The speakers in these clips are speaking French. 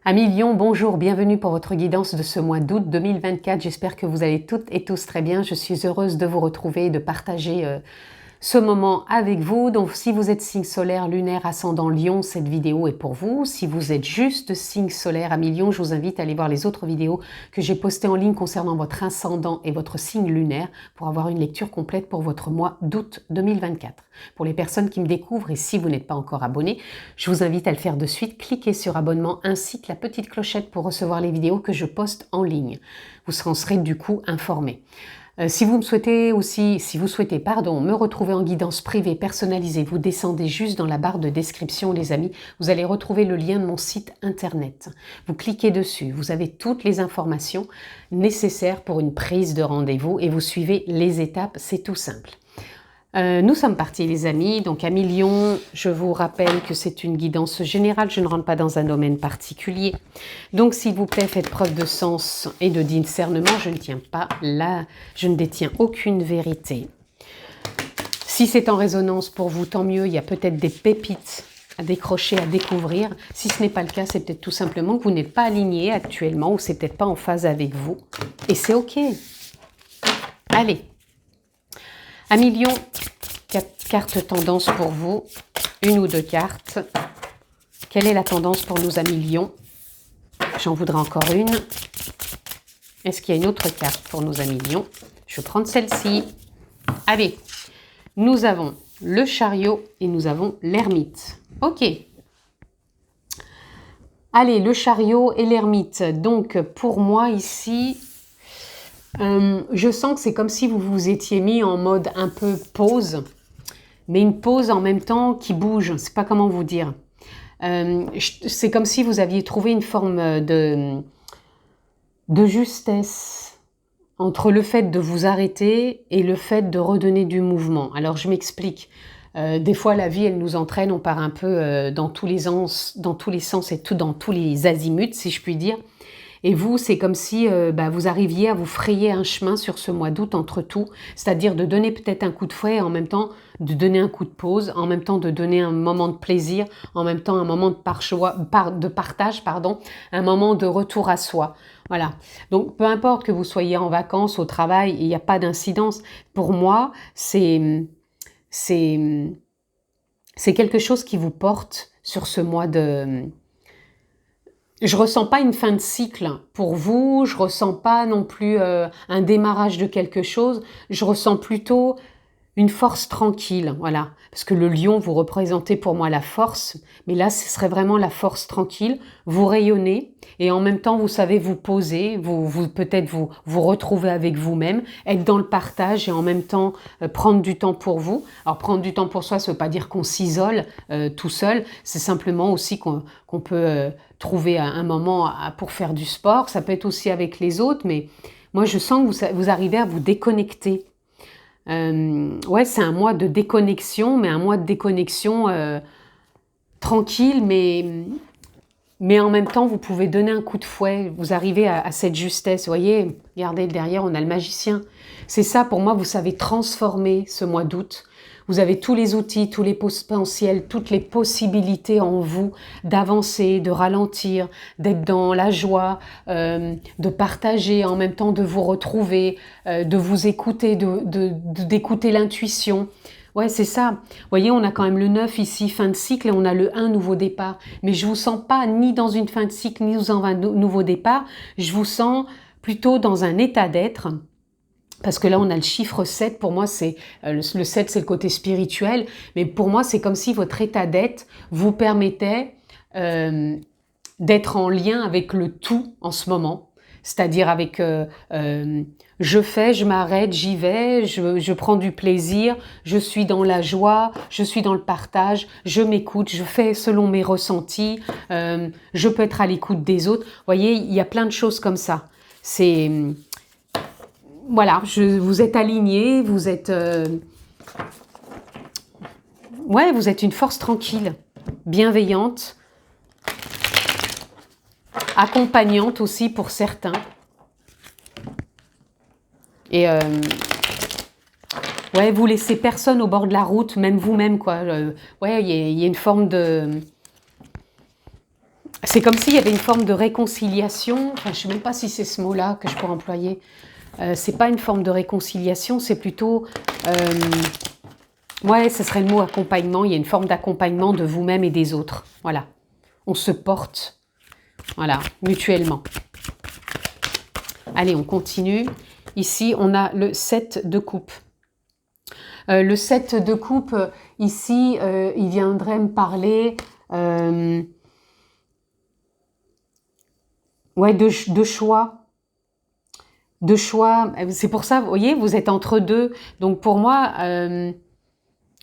Amis Lion, bonjour, bienvenue pour votre guidance de ce mois d'août 2024. J'espère que vous allez toutes et tous très bien. Je suis heureuse de vous retrouver et de partager ce moment avec vous. Donc si vous êtes signe solaire, lunaire, ascendant Lion, cette vidéo est pour vous. Si vous êtes juste signe solaire, amis Lion, je vous invite à aller voir les autres vidéos que j'ai postées en ligne concernant votre ascendant et votre signe lunaire pour avoir une lecture complète pour votre mois d'août 2024. Pour les personnes qui me découvrent et si vous n'êtes pas encore abonné, je vous invite à le faire de suite. Cliquez sur abonnement ainsi que la petite clochette pour recevoir les vidéos que je poste en ligne. Vous en serez du coup informé. Si vous souhaitez me retrouver en guidance privée personnalisée, vous descendez juste dans la barre de description, les amis. Vous allez retrouver le lien de mon site internet. Vous cliquez dessus, vous avez toutes les informations nécessaires pour une prise de rendez-vous et vous suivez les étapes, c'est tout simple. Nous sommes partis les amis, donc amis Lion, je vous rappelle que c'est une guidance générale, je ne rentre pas dans un domaine particulier. Donc s'il vous plaît, faites preuve de sens et de discernement, je ne détiens aucune vérité. Si c'est en résonance pour vous, tant mieux, il y a peut-être des pépites à décrocher, à découvrir. Si ce n'est pas le cas, c'est peut-être tout simplement que vous n'êtes pas aligné actuellement ou c'est peut-être pas en phase avec vous. Et c'est ok. Allez. Amis Lion, 4 cartes tendance pour vous, une ou deux cartes. Quelle est la tendance pour nos amis Lion? J'en voudrais encore une. Est-ce qu'il y a une autre carte pour nos amis Lion? Je vais prendre celle-ci. Allez, nous avons le chariot et nous avons l'ermite. Ok. Allez, le chariot et l'ermite. Donc, pour moi ici... je sens que c'est comme si vous vous étiez mis en mode un peu pause, mais une pause en même temps qui bouge, je ne sais pas comment vous dire. C'est comme si vous aviez trouvé une forme de justesse entre le fait de vous arrêter et le fait de redonner du mouvement. Alors je m'explique. Des fois la vie elle nous entraîne, on part un peu dans tous les sens et dans tous les azimuts si je puis dire. Et vous, c'est comme si vous arriviez à vous frayer un chemin sur ce mois d'août entre tout, c'est-à-dire de donner peut-être un coup de fouet, en même temps de donner un coup de pause, en même temps de donner un moment de plaisir, en même temps un moment de partage, un moment de retour à soi. Voilà. Donc, peu importe que vous soyez en vacances, au travail, il n'y a pas d'incidence. Pour moi, c'est quelque chose qui vous porte sur ce mois de... Je ressens pas une fin de cycle pour vous, je ressens pas non plus un démarrage de quelque chose, je ressens plutôt une force tranquille, voilà. Parce que le lion, vous représentez pour moi la force, mais là, ce serait vraiment la force tranquille. Vous rayonnez et en même temps, vous savez vous poser, peut-être vous retrouver avec vous-même, être dans le partage et en même temps prendre du temps pour vous. Alors, prendre du temps pour soi, ça ne veut pas dire qu'on s'isole tout seul, c'est simplement aussi qu'on peut trouver un moment pour faire du sport. Ça peut être aussi avec les autres, mais moi, je sens que vous arrivez à vous déconnecter. Ouais, c'est un mois de déconnexion, mais un mois de déconnexion tranquille, mais en même temps, vous pouvez donner un coup de fouet. Vous arrivez à cette justesse. Vous voyez, regardez derrière, on a le magicien. C'est ça, pour moi, vous savez transformer ce mois d'août. Vous avez tous les outils, tous les potentiels, toutes les possibilités en vous d'avancer, de ralentir, d'être dans la joie, de partager, en même temps de vous retrouver, de vous écouter, d'écouter l'intuition. Ouais, c'est ça. Vous voyez, on a quand même le 9 ici, fin de cycle, et on a le 1, nouveau départ. Mais je ne vous sens pas ni dans une fin de cycle, ni dans un nouveau départ. Je vous sens plutôt dans un état d'être. Parce que là, on a le chiffre 7. Pour moi, c'est le 7, c'est le côté spirituel. Mais pour moi, c'est comme si votre état d'être vous permettait d'être en lien avec le tout en ce moment. C'est-à-dire avec je fais, je m'arrête, j'y vais, je prends du plaisir, je suis dans la joie, je suis dans le partage, je m'écoute, je fais selon mes ressentis, je peux être à l'écoute des autres. Vous voyez, il y a plein de choses comme ça. C'est... Voilà, vous êtes aligné, vous êtes... Ouais, vous êtes une force tranquille, bienveillante, accompagnante aussi pour certains. Et ouais, vous laissez personne au bord de la route, même vous-même, quoi. Ouais, il y a une forme de... c'est comme s'il y avait une forme de réconciliation. Enfin, je ne sais même pas si c'est ce mot-là que je pourrais employer. C'est pas une forme de réconciliation, c'est plutôt... ouais, ce serait le mot accompagnement. Il y a une forme d'accompagnement de vous-même et des autres. Voilà. On se porte, voilà, mutuellement. Allez, on continue. Ici, on a le 7 de coupe. Le 7 de coupe, ici, il viendrait me parler ouais, de choix. De choix. C'est pour ça, vous voyez, vous êtes entre deux. Donc pour moi,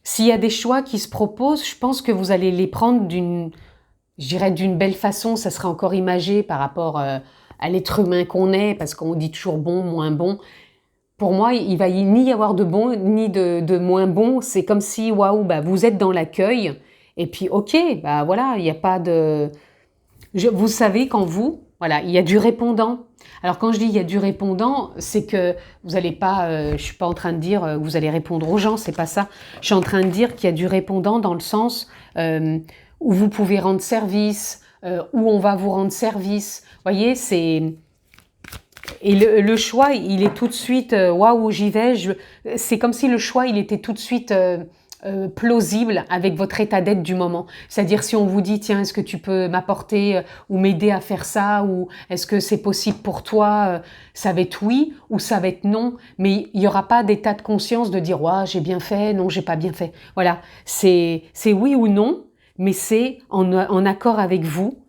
s'il y a des choix qui se proposent, je pense que vous allez les prendre je dirais d'une belle façon. Ça serait encore imagé par rapport à l'être humain qu'on est, parce qu'on dit toujours bon, moins bon. Pour moi, il va ni y avoir de bon ni de moins bon. C'est comme si, waouh, bah, vous êtes dans l'accueil. Et puis, ok, bah voilà, il n'y a pas de... vous savez qu'en vous, voilà, il y a du répondant. Alors quand je dis il y a du répondant, c'est que vous n'allez pas, je suis pas en train de dire vous allez répondre aux gens, c'est pas ça. Je suis en train de dire qu'il y a du répondant dans le sens où vous pouvez rendre service, où on va vous rendre service. Vous voyez, c'est... Et le choix, il est tout de suite, waouh, j'y vais. C'est comme si le choix, il était tout de suite plausible avec votre état d'être du moment. C'est-à-dire si on vous dit, tiens, est-ce que tu peux m'apporter ou m'aider à faire ça, ou est-ce que c'est possible pour toi, ça va être oui ou ça va être non. Mais il n'y aura pas d'état de conscience de dire, ouais, j'ai bien fait, non, j'ai pas bien fait. Voilà, c'est oui ou non, mais c'est en accord avec vous.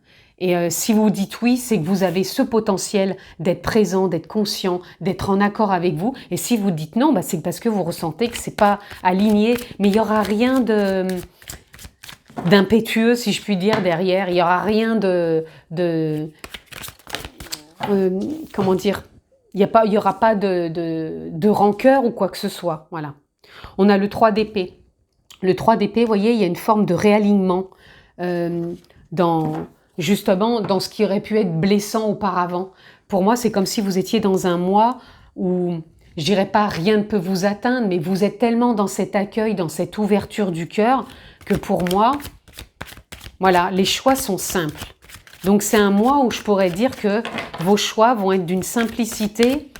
Et si vous dites oui, c'est que vous avez ce potentiel d'être présent, d'être conscient, d'être en accord avec vous. Et si vous dites non, bah c'est parce que vous ressentez que c'est pas aligné. Mais il n'y aura rien d'impétueux, si je puis dire, derrière. Il n'y aura rien comment dire, il y aura pas de rancœur ou quoi que ce soit. Voilà. On a le 3 d'épée. Le 3 d'épée, vous voyez, il y a une forme de réalignement justement dans ce qui aurait pu être blessant auparavant. Pour moi, c'est comme si vous étiez dans un mois où, je dirais pas rien ne peut vous atteindre, mais vous êtes tellement dans cet accueil, dans cette ouverture du cœur, que pour moi, voilà, les choix sont simples. Donc c'est un mois où je pourrais dire que vos choix vont être d'une simplicité.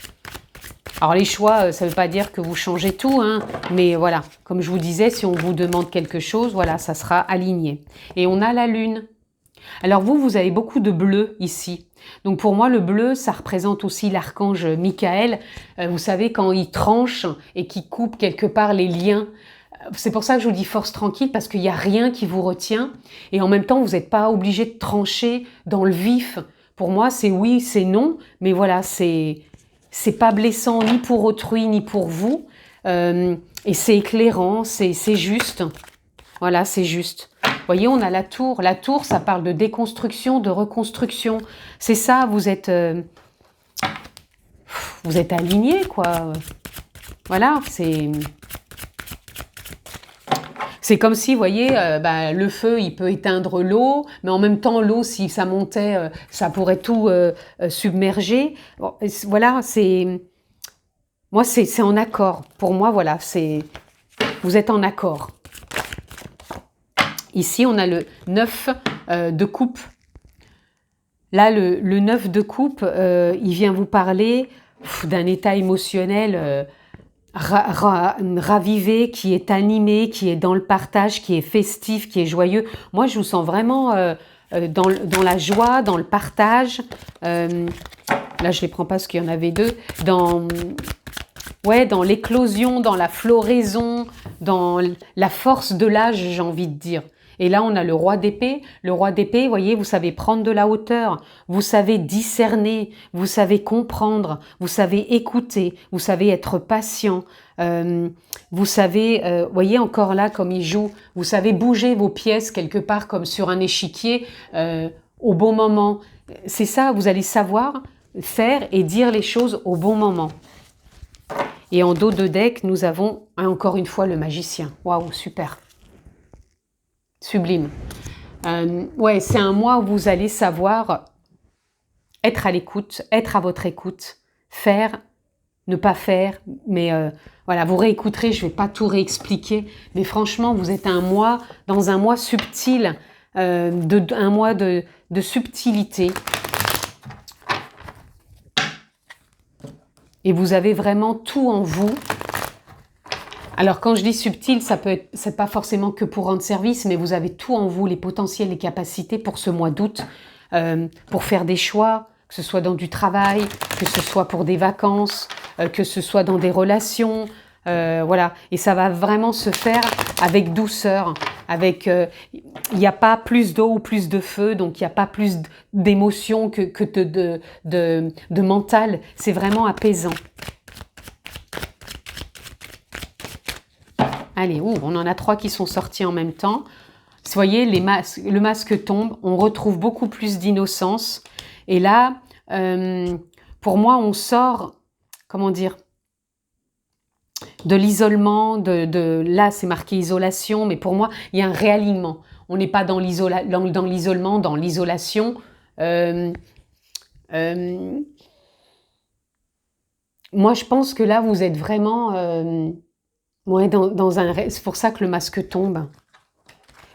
Alors les choix, ça ne veut pas dire que vous changez tout, hein, mais voilà, comme je vous disais, si on vous demande quelque chose, voilà, ça sera aligné. Et on a la lune. Alors vous avez beaucoup de bleu ici. Donc pour moi, le bleu, ça représente aussi l'archange Michael. Vous savez, quand il tranche et qu'il coupe quelque part les liens. C'est pour ça que je vous dis force tranquille, parce qu'il n'y a rien qui vous retient. Et en même temps, vous n'êtes pas obligé de trancher dans le vif. Pour moi, c'est oui, c'est non. Mais voilà, c'est pas blessant ni pour autrui, ni pour vous. Et c'est éclairant, c'est juste. Voilà, c'est juste. Vous voyez, on a la tour. La tour, ça parle de déconstruction, de reconstruction. C'est ça, vous êtes alignés, quoi. Voilà, c'est comme si, vous voyez, le feu, il peut éteindre l'eau, mais en même temps, l'eau, si ça montait, ça pourrait tout submerger. Bon, voilà, moi, c'est en accord. Pour moi, voilà, vous êtes en accord. Ici, on a le 9 de coupe. Là, le 9 de coupe, il vient vous parler d'un état émotionnel ravivé, qui est animé, qui est dans le partage, qui est festif, qui est joyeux. Moi, je vous sens vraiment dans la joie, dans le partage. Là, je ne les prends pas parce qu'il y en avait deux. Dans l'éclosion, dans la floraison, dans la force de l'âge, j'ai envie de dire. Et là, on a le roi d'épée. Le roi d'épée, vous voyez, vous savez prendre de la hauteur, vous savez discerner, vous savez comprendre, vous savez écouter, vous savez être patient, vous savez, voyez encore là comme il joue, vous savez bouger vos pièces quelque part comme sur un échiquier au bon moment. C'est ça, vous allez savoir faire et dire les choses au bon moment. Et en dos de deck, nous avons encore une fois le magicien. Waouh, super. Sublime. Ouais, c'est un mois où vous allez savoir être à l'écoute, être à votre écoute, faire, ne pas faire, mais voilà, vous réécouterez, je ne vais pas tout réexpliquer, mais franchement, vous êtes dans un mois subtil, un mois de subtilité. Et vous avez vraiment tout en vous. Alors quand je dis subtil, c'est pas forcément que pour rendre service, mais vous avez tout en vous, les potentiels, les capacités pour ce mois d'août, pour faire des choix, que ce soit dans du travail, que ce soit pour des vacances, que ce soit dans des relations, voilà. Et ça va vraiment se faire avec douceur, avec, il n'y a pas plus d'eau ou plus de feu, donc il n'y a pas plus d'émotion que de mental. C'est vraiment apaisant. Allez, on en a 3 qui sont sortis en même temps. Vous voyez, le masque tombe, on retrouve beaucoup plus d'innocence. Et là, pour moi, on sort, comment dire, de l'isolement, là c'est marqué isolation, mais pour moi, il y a un réalignement. On n'est pas dans l'isolement, dans l'isolation. Moi, je pense que là, vous êtes vraiment... ouais, c'est pour ça que le masque tombe.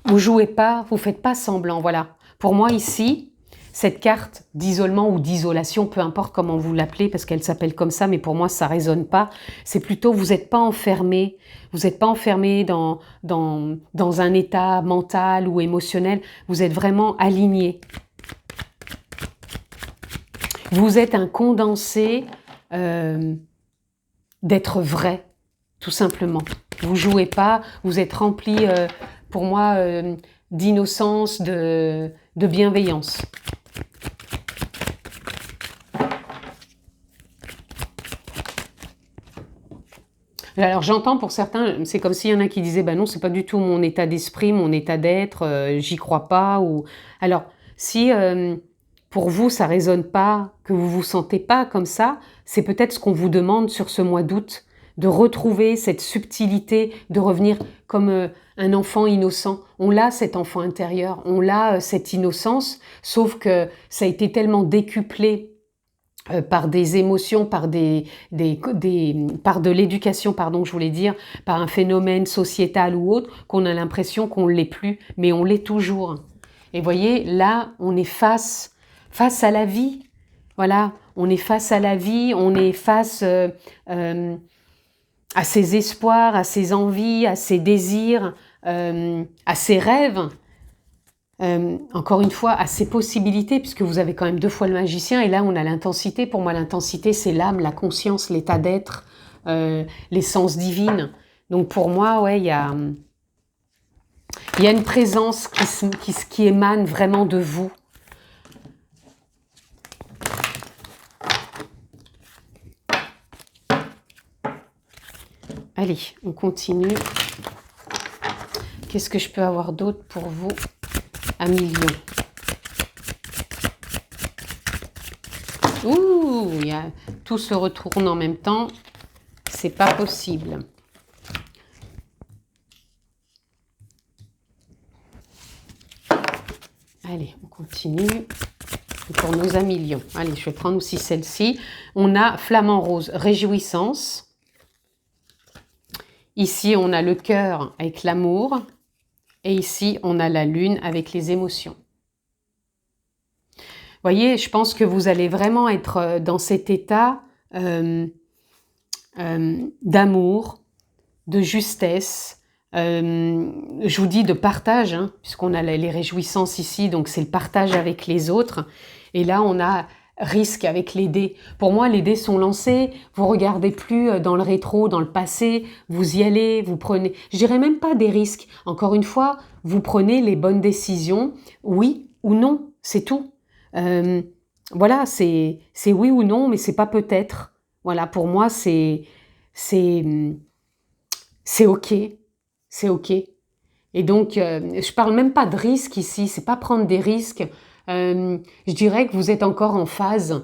Vous jouez pas, vous faites pas semblant, voilà. Pour moi ici, cette carte d'isolement ou d'isolation, peu importe comment vous l'appelez, parce qu'elle s'appelle comme ça, mais pour moi ça résonne pas. C'est plutôt, vous n'êtes pas enfermé, vous n'êtes pas enfermé dans un état mental ou émotionnel, vous êtes vraiment aligné. Vous êtes un condensé d'être vrai, tout simplement. Vous jouez pas, vous êtes rempli, pour moi, d'innocence, de bienveillance. Alors j'entends pour certains, c'est comme s'il y en a qui disaient, ben non, c'est pas du tout mon état d'esprit, mon état d'être, j'y crois pas. Ou alors si pour vous ça résonne pas, que vous vous sentez pas comme ça, c'est peut-être ce qu'on vous demande sur ce mois d'août, de retrouver cette subtilité, de revenir comme un enfant innocent. On l'a cet enfant intérieur, on l'a cette innocence, sauf que ça a été tellement décuplé par des émotions, par par de l'éducation, pardon, je voulais dire, par un phénomène sociétal ou autre, qu'on a l'impression qu'on ne l'est plus, mais on l'est toujours. Et voyez, là, on est face à la vie. Voilà, on est face à la vie, on est face à ses espoirs, à ses envies, à ses désirs, à ses rêves. Encore une fois, à ses possibilités, puisque vous avez quand même 2 fois le magicien, et là on a l'intensité. Pour moi, l'intensité, c'est l'âme, la conscience, l'état d'être, l'essence divine. Donc pour moi, ouais, il y a une présence qui émane vraiment de vous. Allez, on continue. Qu'est-ce que je peux avoir d'autre pour vous à million? Ouh, tout se retourne en même temps. C'est pas possible. Allez, on continue. Pour nos amis lions. Allez, je vais prendre aussi celle-ci. On a flamant rose, réjouissance. Ici, on a le cœur avec l'amour. Et ici, on a la lune avec les émotions. Vous voyez, je pense que vous allez vraiment être dans cet état d'amour, de justesse, je vous dis de partage, hein, puisqu'on a les réjouissances ici, donc c'est le partage avec les autres. Et là, on a risque avec les dés. Pour moi, les dés sont lancés, vous regardez plus dans le rétro, dans le passé, vous y allez, vous prenez, je dirais même pas des risques. Encore une fois, vous prenez les bonnes décisions, oui ou non, c'est tout. Voilà, c'est oui ou non, mais c'est pas peut-être. Voilà, pour moi, c'est ok. C'est ok. Et donc, je parle même pas de risque ici, c'est pas prendre des risques. Je dirais que vous êtes encore en phase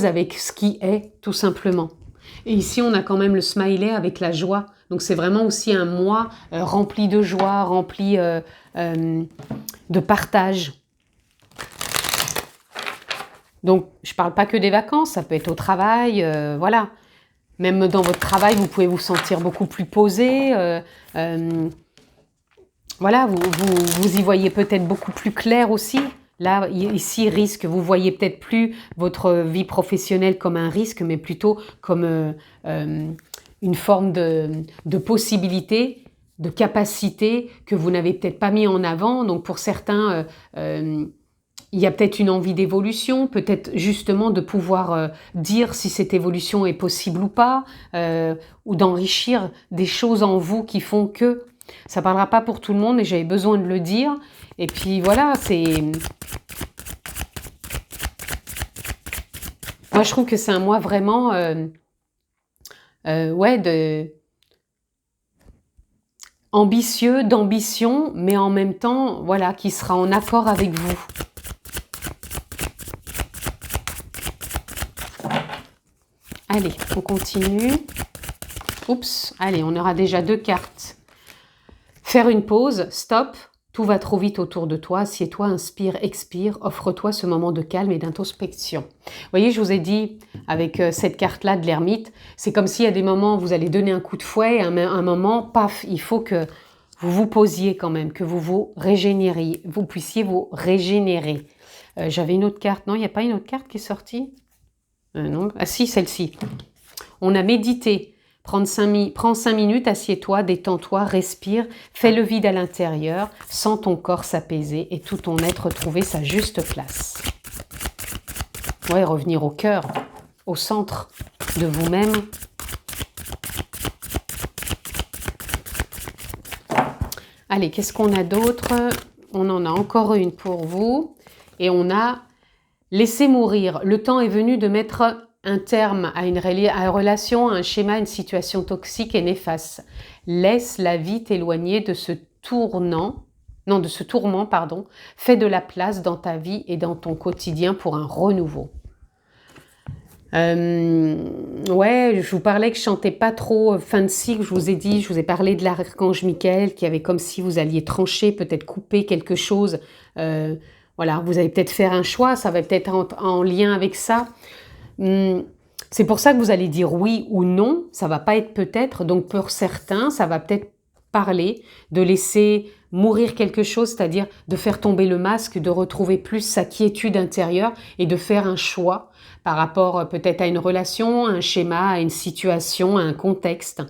avec ce qui est, tout simplement. Et ici, on a quand même le smiley avec la joie. Donc, c'est vraiment aussi un mois rempli de joie, rempli de partage. Donc, je parle pas que des vacances, ça peut être au travail, voilà. Même dans votre travail, vous pouvez vous sentir beaucoup plus posé. voilà, vous y voyez peut-être beaucoup plus clair aussi. Là, ici, risque, vous voyez peut-être plus votre vie professionnelle comme un risque, mais plutôt comme une forme de possibilité, de capacité que vous n'avez peut-être pas mis en avant. Donc pour certains, il y a peut-être une envie d'évolution, peut-être justement de pouvoir dire si cette évolution est possible ou pas, ou d'enrichir des choses en vous qui font que ça ne parlera pas pour tout le monde, mais j'avais besoin de le dire. Et puis voilà, moi je trouve que c'est un mois vraiment, ouais, ambitieux, d'ambition, mais en même temps, voilà, qui sera en accord avec vous. Allez, on continue. Oups, allez, on aura déjà 2 cartes. Faire une pause, stop, tout va trop vite autour de toi, assieds-toi, inspire, expire, offre-toi ce moment de calme et d'introspection. Vous voyez, je vous ai dit, avec cette carte-là de l'ermite, c'est comme s'il y a des moments où vous allez donner un coup de fouet, un moment, paf, il faut que vous vous posiez quand même, que vous vous régénériez, vous puissiez vous régénérer. J'avais une autre carte, non, il n'y a pas une autre carte qui est sortie non. Ah si, celle-ci. On a médité. Prends 5 minutes, assieds-toi, détends-toi, respire, fais le vide à l'intérieur, sens ton corps s'apaiser et tout ton être trouver sa juste place. Ouais, revenir au cœur, au centre de vous-même. Allez, qu'est-ce qu'on a d'autre? On en a encore une pour vous. Et on a laissé mourir. Le temps est venu de mettre un terme à une relation, à un schéma, à une situation toxique et néfaste. Laisse la vie t'éloigner de ce tourment, pardon. Fais de la place dans ta vie et dans ton quotidien pour un renouveau. Ouais, je vous parlais que je chantais pas trop fin de cycle, je vous ai parlé de l'archange Michael qui avait comme si vous alliez trancher, peut-être couper quelque chose. Voilà, vous allez peut-être faire un choix, ça va peut-être en lien avec ça. C'est pour ça que vous allez dire oui ou non, ça va pas être peut-être. Donc pour certains, ça va peut-être parler de laisser mourir quelque chose, c'est-à-dire de faire tomber le masque, de retrouver plus sa quiétude intérieure et de faire un choix par rapport peut-être à une relation, à un schéma, à une situation, à un contexte.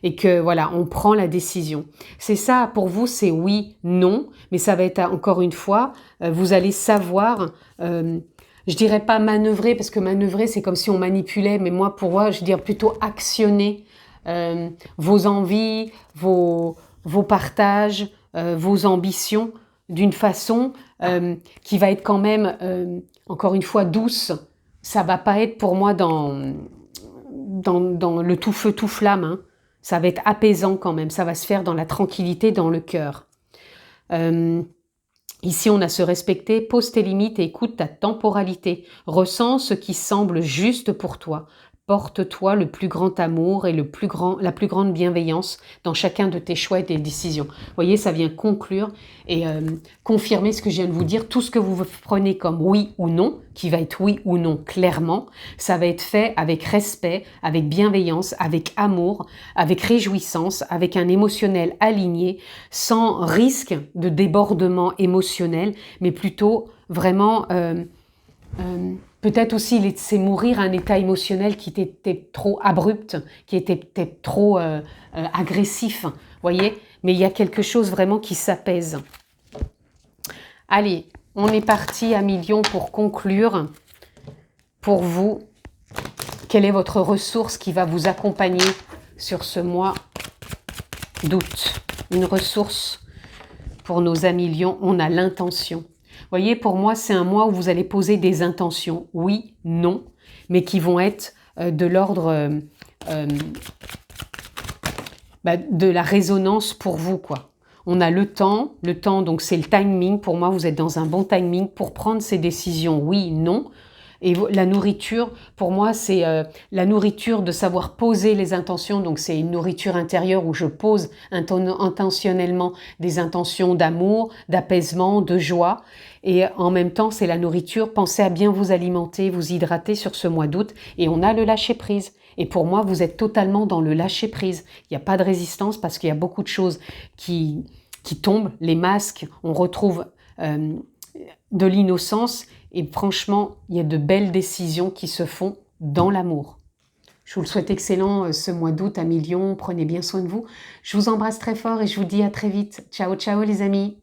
Et que voilà, on prend la décision. C'est ça, pour vous, c'est oui, non, mais ça va être encore une fois, vous allez savoir, je dirais pas manœuvrer, parce que manœuvrer, c'est comme si on manipulait, mais moi, pour moi, je dirais plutôt actionner vos envies, vos partages, vos ambitions, d'une façon qui va être quand même, encore une fois, douce. Ça va pas être pour moi dans le tout feu, tout flamme, hein. Ça va être apaisant quand même, ça va se faire dans la tranquillité, dans le cœur. Ici, on a se respecter, pose tes limites et écoute ta temporalité. Ressens ce qui semble juste pour toi. Porte-toi le plus grand amour et la plus grande bienveillance dans chacun de tes choix et tes décisions. Vous voyez, ça vient conclure et confirmer ce que je viens de vous dire. Tout ce que vous prenez comme oui ou non, qui va être oui ou non clairement, ça va être fait avec respect, avec bienveillance, avec amour, avec réjouissance, avec un émotionnel aligné, sans risque de débordement émotionnel, mais plutôt vraiment... peut-être aussi laisser mourir un état émotionnel qui était trop abrupt, qui était peut-être trop agressif, voyez. Mais il y a quelque chose vraiment qui s'apaise. Allez, on est parti à millions pour conclure. Pour vous, quelle est votre ressource qui va vous accompagner sur ce mois d'août? Une ressource pour nos amis lions, on a l'intention. Vous voyez, pour moi, c'est un mois où vous allez poser des intentions, oui, non, mais qui vont être de l'ordre de la résonance pour vous, quoi. On a le temps, donc c'est le timing. Pour moi, vous êtes dans un bon timing pour prendre ces décisions, oui, non. Et la nourriture, pour moi, c'est la nourriture de savoir poser les intentions. Donc, c'est une nourriture intérieure où je pose intentionnellement des intentions d'amour, d'apaisement, de joie. Et en même temps, c'est la nourriture. Pensez à bien vous alimenter, vous hydrater sur ce mois d'août. Et on a le lâcher-prise. Et pour moi, vous êtes totalement dans le lâcher-prise. Il n'y a pas de résistance parce qu'il y a beaucoup de choses qui qui tombent, les masques, on retrouve de l'innocence et franchement, il y a de belles décisions qui se font dans l'amour. Je vous le souhaite excellent ce mois d'août à millions, prenez bien soin de vous. Je vous embrasse très fort et je vous dis à très vite. Ciao, ciao les amis.